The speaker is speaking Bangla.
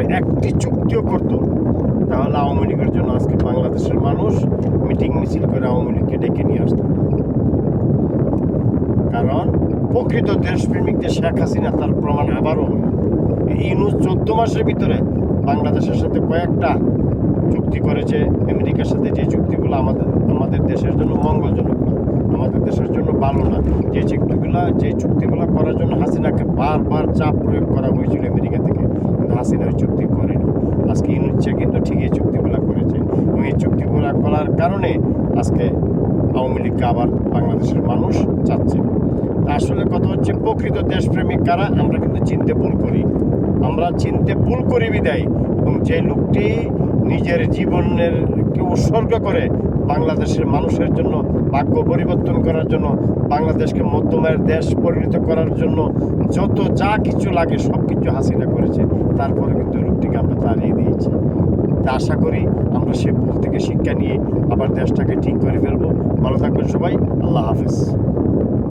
ভিতরে একটি চুক্তিও করতো, তাহলে আওয়ামী লীগের জন্য আজকে বাংলাদেশের মানুষ মিটিং মিছিল করে আওয়ামী লীগকে ডেকে নিয়ে আসতো। কারণ প্রকৃত দেশপ্রেমিক যে শেখ হাসিনা, তার প্রমাণ আবারও হলো। ইউনূস 14 মাসের ভিতরে বাংলাদেশের সাথে কয়েকটা চুক্তি করেছে আমেরিকার সাথে, যে চুক্তিগুলো আমাদের দেশের জন্য মঙ্গলজনক না, আমাদের দেশের জন্য ভালো না। যে চুক্তিগুলো করার জন্য হাসিনাকে বারবার চাপ প্রয়োগ করা হয়েছিল আমেরিকা থেকে, কিন্তু হাসিনা ওই চুক্তি করেনি। আজকে ইউনূস কিন্তু ঠিকই এই চুক্তিগুলো করেছে, এবং এই চুক্তিগুলো করার কারণে আজকে আওয়ামী লীগকে আবার বাংলাদেশের মানুষ চাচ্ছে। আসলে কথা হচ্ছে, প্রকৃত দেশপ্রেমিক কারা আমরা কিন্তু চিনতে ভুল করি বিদায়। এবং যে লোকটি নিজের জীবনেরকে উৎসর্গ করে বাংলাদেশের মানুষের জন্য, ভাগ্য পরিবর্তন করার জন্য, বাংলাদেশকে মধ্যমের দেশ পরিণত করার জন্য যত যা কিছু লাগে সব কিছু হাসিনা করেছে, তারপরে কিন্তু লোকটিকে আমরা তাড়িয়ে দিয়েছি। তা আশা করি আমরা সে ভুল থেকে শিক্ষা নিয়ে আবার দেশটাকে ঠিক করে ফেলবো। ভালো থাকবেন সবাই, আল্লাহ হাফেজ।